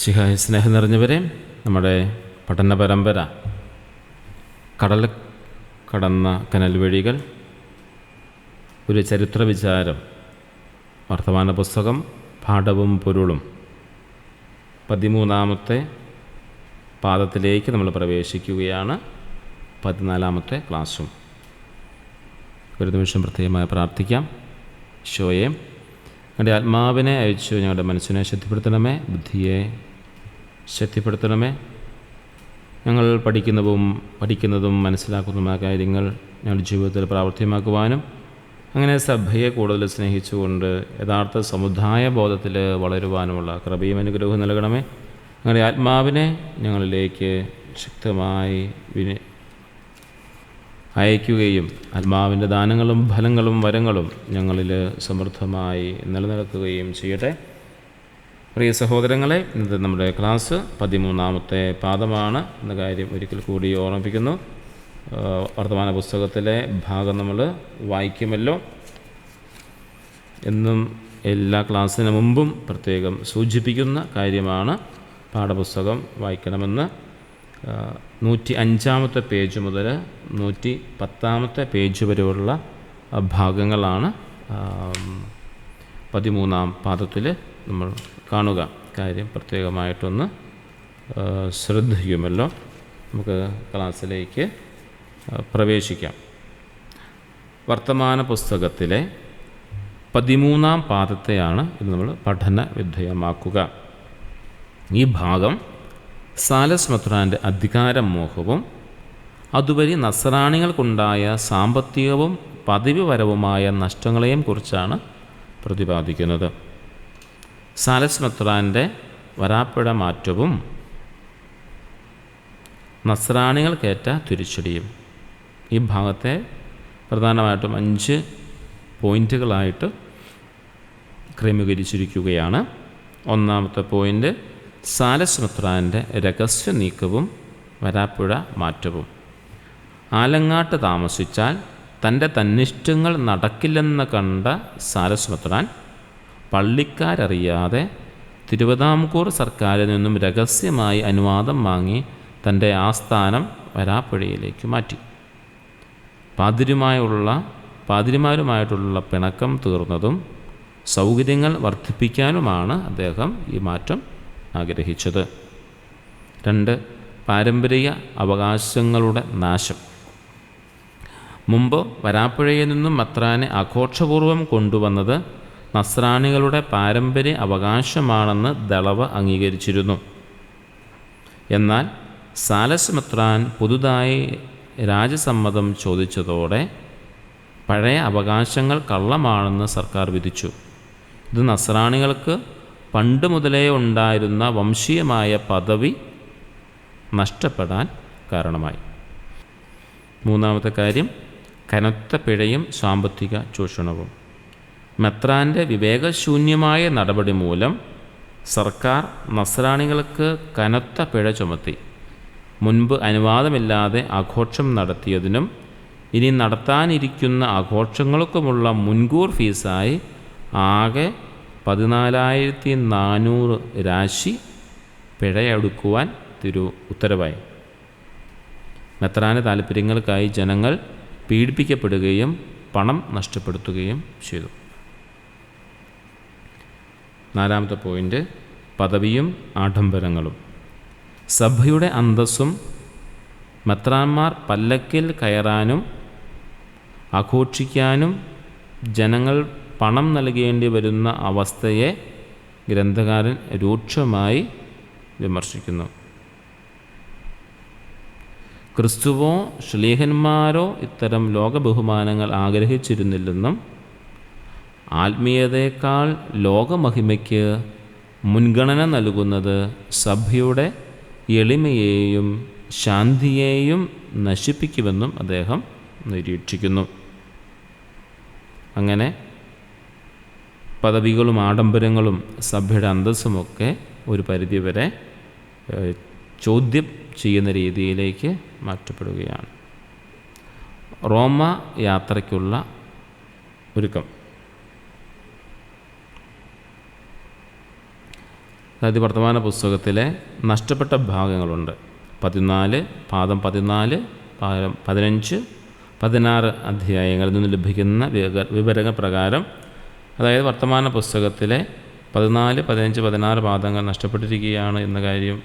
ശിഹായ സ്നേഹം നിറഞ്ഞവരെ, നമ്മുടെ പഠന പരമ്പര കടൽ കടന്ന കനൽ വഴികൾ, ഒരു ചരിത്ര വിചാരം, വർത്തമാന പുസ്തകം, പാഠവും പൊരുളും 13-ാമത്തെ പാദത്തിലേക്ക് നമ്മൾ പ്രവേശിക്കുകയാണ്. 14-ാമത്തെ ക്ലാസ്സും. ഒരു നിമിഷം പ്രത്യേകമായി പ്രാർത്ഥിക്കാം. ഈശോയെ, ഞങ്ങളുടെ ആത്മാവിനെ അയച്ചു ഞങ്ങളുടെ മനസ്സിനെ ശക്തിപ്പെടുത്തണമേ, ബുദ്ധിയെ ശക്തിപ്പെടുത്തണമേ. ഞങ്ങൾ പഠിക്കുന്നതും മനസ്സിലാക്കുന്നതുമായ കാര്യങ്ങൾ ഞങ്ങളുടെ ജീവിതത്തിൽ പ്രാവർത്തികമാക്കുവാനും അങ്ങനെ സഭയെ കൂടുതൽ സ്നേഹിച്ചുകൊണ്ട് യഥാർത്ഥ സമുദായ ബോധത്തിൽ വളരുവാനുമുള്ള കൃപയും അനുഗ്രഹവും നൽകണമേ. ഞങ്ങളുടെ ആത്മാവിനെ ഞങ്ങളിലേക്ക് ശക്തമായി അയക്കുകയും ആത്മാവിൻ്റെ ദാനങ്ങളും ഫലങ്ങളും വരങ്ങളും ഞങ്ങളിൽ സമൃദ്ധമായി നിലനിൽക്കുകയും ചെയ്യട്ടെ. പ്രിയ സഹോദരങ്ങളെ, ഇന്നത്തെ നമ്മുടെ ക്ലാസ് 13-ാമത്തെ പാദമാണ് എന്ന കാര്യം ഒരിക്കൽ കൂടി ഓർമ്മിപ്പിക്കുന്നു. വർത്തമാന പുസ്തകത്തിലെ ഭാഗം നമ്മൾ വായിക്കുമല്ലോ. എന്നും എല്ലാ ക്ലാസ്സിന് മുമ്പും പ്രത്യേകം സൂചിപ്പിക്കുന്ന കാര്യമാണ്. പാഠപുസ്തകം വായിക്കണമെന്ന് 105-ാമത്തെ പേജ് മുതൽ 110-ാമത്തെ പേജ് വരെയുള്ള ഭാഗങ്ങളാണ് 13-ാം പാദത്തിൽ നമ്മൾ കാണുക. കാര്യം പ്രത്യേകമായിട്ടൊന്ന് ശ്രദ്ധിക്കുമല്ലോ. നമുക്ക് ക്ലാസ്സിലേക്ക് പ്രവേശിക്കാം. വർത്തമാന പുസ്തകത്തിലെ 13-ാം പാദത്തെയാണ് ഇത് നമ്മൾ പഠന വിധേയമാക്കുക. ഈ ഭാഗം സാലസ് മെത്രാൻ്റെ അധികാരമോഹവും അതുവഴി നസ്രാണികൾക്കുണ്ടായ സാമ്പത്തികവും പദവിപരവുമായ നഷ്ടങ്ങളെയും കുറിച്ചാണ് പ്രതിപാദിക്കുന്നത്. സാലസ് മെത്രാൻ്റെ വരാപ്പുഴ മാറ്റവും നസ്രാണികൾക്കേറ്റ തിരിച്ചടിയും. ഈ ഭാഗത്തെ പ്രധാനമായിട്ടും 5 പോയിൻറ്റുകളായിട്ട് ക്രമീകരിച്ചിരിക്കുകയാണ്. 1-ാമത്തെ പോയിൻ്റ് സാലസ് മെത്രാൻ്റെ രഹസ്യ നീക്കവും വരാപ്പുഴ മാറ്റവും. ആലങ്ങാട്ട് താമസിച്ചാൽ തൻ്റെ തന്നിഷ്ടങ്ങൾ നടക്കില്ലെന്ന് കണ്ട സാലസ് മെത്രാൻ പള്ളിക്കാരറിയാതെ തിരുവിതാംകൂർ സർക്കാരിൽ നിന്നും രഹസ്യമായി അനുവാദം വാങ്ങി തൻ്റെ ആസ്ഥാനം വരാപ്പുഴയിലേക്ക് മാറ്റി. പാതിരിമാരുമായിട്ടുള്ള പിണക്കം തീർന്നതും സൗകര്യങ്ങൾ വർദ്ധിപ്പിക്കാനുമാണ് അദ്ദേഹം ഈ മാറ്റം ആഗ്രഹിച്ചത്. 2. പാരമ്പര്യ അവകാശങ്ങളുടെ നാശം. മുമ്പ് വരാപ്പുഴയിൽ നിന്നും മെത്രാനെ ആഘോഷപൂർവ്വം കൊണ്ടുവന്നത് നസ്രാണികളുടെ പാരമ്പര്യ അവകാശമാണെന്ന് ദളവ അംഗീകരിച്ചിരുന്നു. എന്നാൽ സാലസ് മെത്രാൻ പുതുതായി രാജസമ്മതം ചോദിച്ചതോടെ പഴയ അവകാശങ്ങൾ കള്ളമാണെന്ന് സർക്കാർ വിധിച്ചു. ഇത് നസ്രാണികൾക്ക് പണ്ട് മുതലേ ഉണ്ടായിരുന്ന വംശീയമായ പദവി നഷ്ടപ്പെടാൻ കാരണമായി. 3-ാമത്തെ കാര്യം കനത്ത പിഴയും സാമ്പത്തിക ചൂഷണവും. മെത്രാൻ്റെ വിവേകശൂന്യമായ നടപടി മൂലം സർക്കാർ നസ്രാണികൾക്ക് കനത്ത പിഴ ചുമത്തി. മുൻപ് അനുവാദമില്ലാതെ ആഘോഷം നടത്തിയതിനും ഇനി നടത്താനിരിക്കുന്ന ആഘോഷങ്ങൾക്കുമുള്ള മുൻകൂർ ഫീസായി ആകെ 14,400 രാശി പിഴയൊടുക്കുവാൻ ഉത്തരവായി. മെത്രാൻ്റെ താൽപ്പര്യങ്ങൾക്കായി ജനങ്ങൾ പീഡിപ്പിക്കപ്പെടുകയും പണം നഷ്ടപ്പെടുത്തുകയും ചെയ്തു. 4-ാമത്തെ പോയിൻ്റ് പദവിയും ആഡംബരങ്ങളും. സഭയുടെ അന്തസ്സും മെത്രാന്മാർ പല്ലക്കിൽ കയറാനും ആഘോഷിക്കാനും ജനങ്ങൾ പണം നൽകേണ്ടി വരുന്ന അവസ്ഥയെ ഗ്രന്ഥകാരൻ രൂക്ഷമായി വിമർശിക്കുന്നു. ക്രിസ്തുവോ ശ്ലീഹന്മാരോ ഇത്തരം ലോകബഹുമാനങ്ങൾ ആഗ്രഹിച്ചിരുന്നില്ലെന്നും ആത്മീയതയേക്കാൾ ലോകമഹിമയ്ക്ക് മുൻഗണന നൽകുന്നത് സഭയുടെ എളിമയെയും ശാന്തിയെയും നശിപ്പിക്കുമെന്നും അദ്ദേഹം നിരീക്ഷിക്കുന്നു. അങ്ങനെ പദവികളും ആഡംബരങ്ങളും സഭയുടെ അന്തസ്സുമൊക്കെ ഒരു പരിധിവരെ ചോദ്യം ചെയ്യുന്ന രീതിയിലേക്ക് മാറ്റപ്പെടുകയാണ്. റോമ യാത്രയ്ക്കുള്ള ഒരുക്കം. അതായത് വർത്തമാന പുസ്തകത്തിലെ നഷ്ടപ്പെട്ട ഭാഗങ്ങളുണ്ട്. 14, പാദം 14, പാദം 15, 16 അധ്യായങ്ങളിൽ നിന്ന് ലഭിക്കുന്ന വിവരങ്ങൾ പ്രകാരം, അതായത് വർത്തമാന പുസ്തകത്തിലെ 14, 15, 16 പാദങ്ങൾ നഷ്ടപ്പെട്ടിരിക്കുകയാണ് എന്ന കാര്യം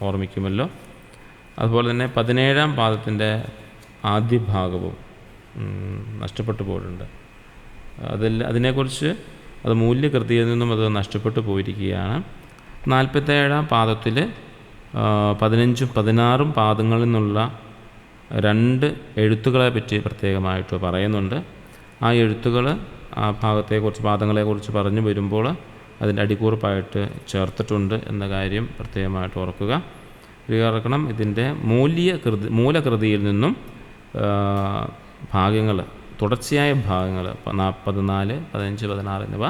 ഓർമ്മിക്കുമല്ലോ. അതുപോലെ തന്നെ 17-ാം പാദത്തിൻ്റെ ആദ്യ ഭാഗവും നഷ്ടപ്പെട്ടു പോയിട്ടുണ്ട്. അതിനെക്കുറിച്ച് അത് മൂല്യകൃതിയിൽ നിന്നും അത് നഷ്ടപ്പെട്ടു പോയിരിക്കുകയാണ്. 47-ാം പാദത്തിൽ 15ഉം 16ഉം പാദങ്ങളിൽ നിന്നുള്ള 2 എഴുത്തുകളെ പറ്റി പ്രത്യേകമായിട്ട് പറയുന്നുണ്ട്. ആ എഴുത്തുകൾ ആ ഭാഗത്തെക്കുറിച്ച്, പാദങ്ങളെക്കുറിച്ച് പറഞ്ഞു വരുമ്പോൾ അതിൻ്റെ അടിക്കുറിപ്പായിട്ട് ചേർത്തിട്ടുണ്ട് എന്ന കാര്യം പ്രത്യേകമായിട്ട് ഓർക്കണം. ഇതിൻ്റെ മൂലകൃതിയിൽ നിന്നും ഭാഗങ്ങൾ, തുടർച്ചയായ ഭാഗങ്ങൾ 14, 15, 16 എന്നിവ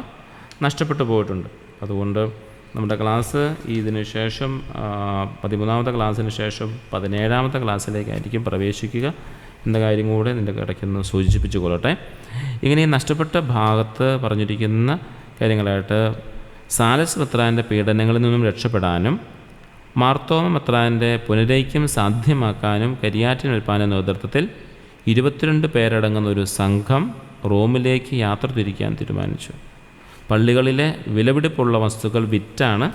നഷ്ടപ്പെട്ടു പോയിട്ടുണ്ട്. അതുകൊണ്ട് നമ്മുടെ ക്ലാസ് ഇതിന് ശേഷം 13-ാമത്തെ ക്ലാസ്സിന് ശേഷം 17-ാമത്തെ ക്ലാസ്സിലേക്കായിരിക്കും പ്രവേശിക്കുക എന്ന കാര്യം കൂടെ നിൻ്റെ ഇടയ്ക്കൊന്ന് സൂചിപ്പിച്ചു കൊള്ളട്ടെ. ഇങ്ങനെ ഈ നഷ്ടപ്പെട്ട ഭാഗത്ത് പറഞ്ഞിരിക്കുന്ന കാര്യങ്ങളായിട്ട് സാലസ് മെത്രാൻ്റെ പീഡനങ്ങളിൽ നിന്നും രക്ഷപ്പെടാനും മാർത്തോമ മെത്രാൻ്റെ പുനരൈക്യം സാധ്യമാക്കാനും കരിയാറ്റിൻ മെത്രാൻ്റെ നേതൃത്വത്തിൽ 22 പേരടങ്ങുന്ന ഒരു സംഘം റോമിലേക്ക് യാത്ര തിരിക്കാൻ തീരുമാനിച്ചു. പള്ളികളിലെ വിലപിടിപ്പുള്ള വസ്തുക്കൾ വിറ്റാണ്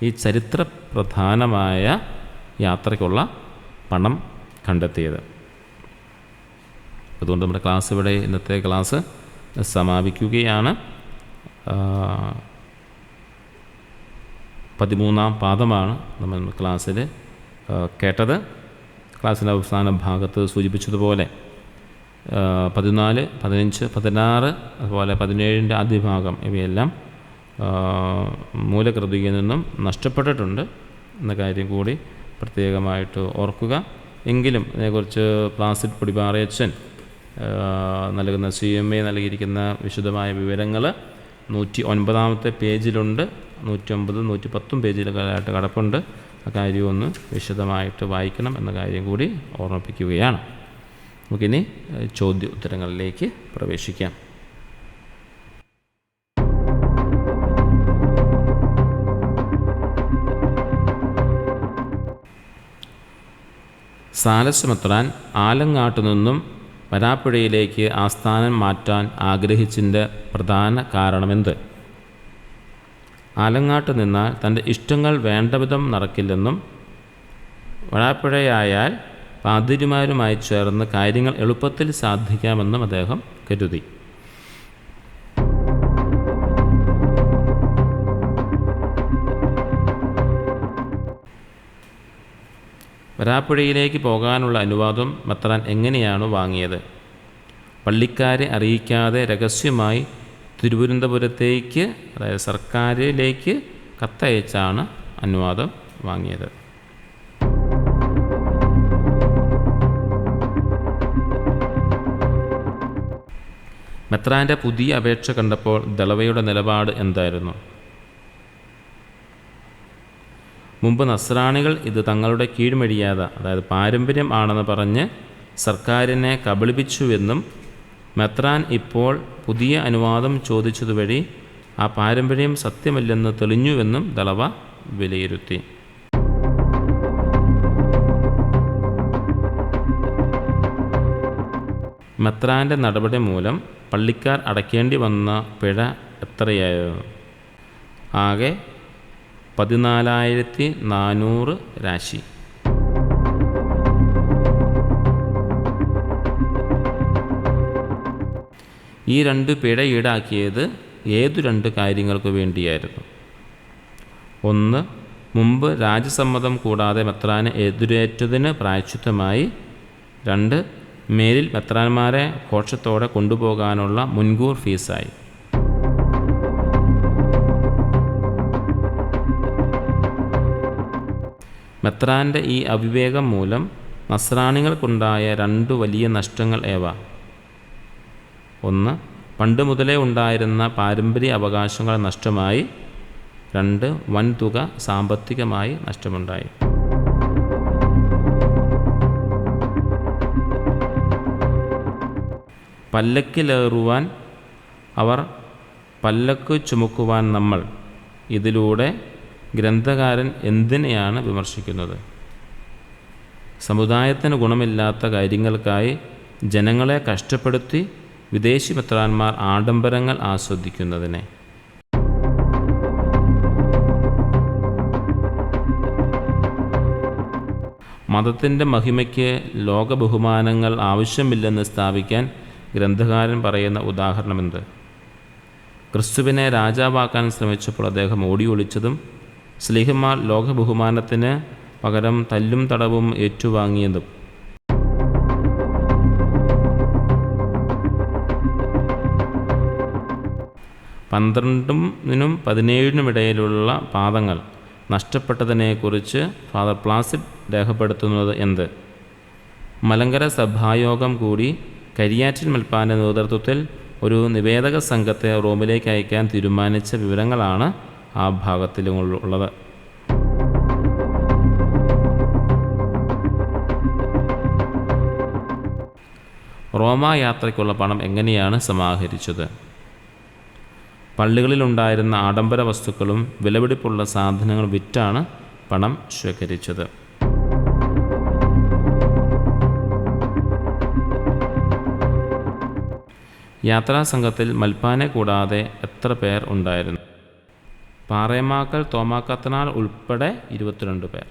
ഈ ചരിത്ര പ്രധാനമായ യാത്രയ്ക്കുള്ള പണം കണ്ടെത്തിയത്. അതുകൊണ്ട് നമ്മുടെ ക്ലാസ് ഇവിടെ, ഇന്നത്തെ ക്ലാസ് സമാപിക്കുകയാണ്. 13-ാം പാദമാണ് നമ്മൾ ക്ലാസ്സിൽ കേട്ടത്. ക്ലാസ്സിൻ്റെ അവസാന ഭാഗത്ത് സൂചിപ്പിച്ചതുപോലെ 14, 15, 16 അതുപോലെ 17-ൻ്റെ ആദ്യ ഭാഗം ഇവയെല്ലാം മൂലകൃതിയിൽ നിന്നും നഷ്ടപ്പെട്ടിട്ടുണ്ട് എന്ന കാര്യം കൂടി പ്രത്യേകമായിട്ട് ഓർക്കുക. എങ്കിലും അതിനെക്കുറിച്ച് പ്ലാസിഡ് പൊടിപാറയച്ചൻ നൽകുന്ന CMA നൽകിയിരിക്കുന്ന വിശദമായ വിവരങ്ങൾ 109-ാമത്തെ പേജിലുണ്ട്. 109, 110 പേജിലൊക്കെയായിട്ട് കിടപ്പുണ്ട്. ആ കാര്യം ഒന്ന് വിശദമായിട്ട് വായിക്കണം എന്ന കാര്യം കൂടി ഓർമ്മിപ്പിക്കുകയാണ്. നമുക്കിനി ചോദ്യ ഉത്തരങ്ങളിലേക്ക് പ്രവേശിക്കാം. സാലസ് മെത്രാൻ ആലങ്ങാട്ടു നിന്നും വരാപ്പുഴയിലേക്ക് ആസ്ഥാനം മാറ്റാൻ ആഗ്രഹിച്ചതിൻ്റെ പ്രധാന കാരണമെന്ത്? ആലങ്ങാട്ട് നിന്നാൽ തൻ്റെ ഇഷ്ടങ്ങൾ വേണ്ടവിധം നടക്കില്ലെന്നും വരാപ്പുഴയായാൽ പാതിരിമാരുമായി ചേർന്ന് കാര്യങ്ങൾ എളുപ്പത്തിൽ സാധിക്കാമെന്നും അദ്ദേഹം കരുതി. വരാപ്പുഴയിലേക്ക് പോകാനുള്ള അനുവാദം മെത്രാൻ എങ്ങനെയാണ് വാങ്ങിയത്? പള്ളിക്കാരെ അറിയിക്കാതെ രഹസ്യമായി തിരുവനന്തപുരത്തേക്ക്, അതായത് സർക്കാരിലേക്ക് കത്തയച്ചാണ് അനുവാദം വാങ്ങിയത്. മെത്രാൻ്റെ പുതിയ അപേക്ഷ കണ്ടപ്പോൾ ദളവയുടെ നിലപാട് എന്തായിരുന്നു? മുമ്പ് നസ്രാണികൾ ഇത് തങ്ങളുടെ കീഴ്മര്യാദ, അതായത് പാരമ്പര്യം ആണെന്ന് പറഞ്ഞ് സർക്കാരിനെ കബളിപ്പിച്ചുവെന്നും മെത്രാൻ ഇപ്പോൾ പുതിയ അനുവാദം ചോദിച്ചതുവഴി ആ പാരമ്പര്യം സത്യമല്ലെന്ന് തെളിഞ്ഞുവെന്നും ദളവ വിലയിരുത്തി. മെത്രാൻ്റെ നടപടി മൂലം പള്ളിക്കാർ അടയ്ക്കേണ്ടി വന്ന പിഴ എത്രയായിരുന്നു? ആകെ 14,400 രാശി. ഈ 2 പിഴ ഈടാക്കിയത് ഏതു 2 കാര്യങ്ങൾക്ക് വേണ്ടിയായിരുന്നു? 1. മുമ്പ് രാജസമ്മതം കൂടാതെ മെത്രാനെ എതിരേറ്റതിന് പ്രായശ്ചിത്തമായി. 2. മേലിൽ മെത്രാന്മാരെ ഘോഷത്തോടെ കൊണ്ടുപോകാനുള്ള മുൻകൂർ ഫീസായി. മെത്രാൻ്റെ ഈ അവിവേകം മൂലം നസ്രാണികൾക്കുണ്ടായ 2 വലിയ നഷ്ടങ്ങൾ ഏവ? 1. പണ്ട് മുതലേ ഉണ്ടായിരുന്ന പാരമ്പര്യ അവകാശങ്ങൾ നഷ്ടമായി. 2. വൻതുക സാമ്പത്തികമായി നഷ്ടമുണ്ടായി. പല്ലക്കിലേറുവാൻ അവർ, പല്ലക്ക് ചുമക്കുവാൻ നമ്മൾ ഇതിലൂടെ ഗ്രന്ഥകാരൻ എന്തിനെയാണ് വിമർശിക്കുന്നത്? സമുദായത്തിന് ഗുണമില്ലാത്ത കാര്യങ്ങൾക്കായി ജനങ്ങളെ കഷ്ടപ്പെടുത്തി വിദേശി മെത്രാന്മാർ ആഡംബരങ്ങൾ ആസ്വദിക്കുന്നതിനെ. മതത്തിൻ്റെ മഹിമയ്ക്ക് ലോക ബഹുമാനങ്ങൾ ആവശ്യമില്ലെന്ന് സ്ഥാപിക്കാൻ ഗ്രന്ഥകാരൻ പറയുന്ന ഉദാഹരണമെന്ത്? ക്രിസ്തുവിനെ രാജാവാക്കാൻ ശ്രമിച്ചപ്പോൾ അദ്ദേഹം ഓടി ഒളിച്ചതും സ്ലീഹന്മാർ ലോക ബഹുമാനത്തിന് പകരം തല്ലും തടവും ഏറ്റുവാങ്ങിയതും. പന്ത്രണ്ടിനും 17 പാദങ്ങൾ നഷ്ടപ്പെട്ടതിനെക്കുറിച്ച് ഫാദർ പ്ലാസിഡ് രേഖപ്പെടുത്തുന്നത് എന്ത്? മലങ്കര സഭായോഗം കൂടി കരിയാറ്റിൻ മെൽപ്പാൻ്റെ നേതൃത്വത്തിൽ ഒരു നിവേദക സംഘത്തെ റോമിലേക്ക് അയക്കാൻ തീരുമാനിച്ച വിവരങ്ങളാണ് ആ ഭാഗത്തിലുള്ളത്. റോമാ യാത്രയ്ക്കുള്ള പണം എങ്ങനെയാണ് സമാഹരിച്ചത്? പള്ളികളിലുണ്ടായിരുന്ന ആഡംബര വസ്തുക്കളും വിലപിടിപ്പുള്ള സാധനങ്ങൾ വിറ്റാണ് പണം ശേഖരിച്ചത്. യാത്രാസംഘത്തിൽ മൽപ്പാനെ കൂടാതെ എത്ര പേർ ഉണ്ടായിരുന്നു? പാറേമാക്കൽ തോമാക്കത്തനാൽ ഉൾപ്പെടെ 22 പേർ.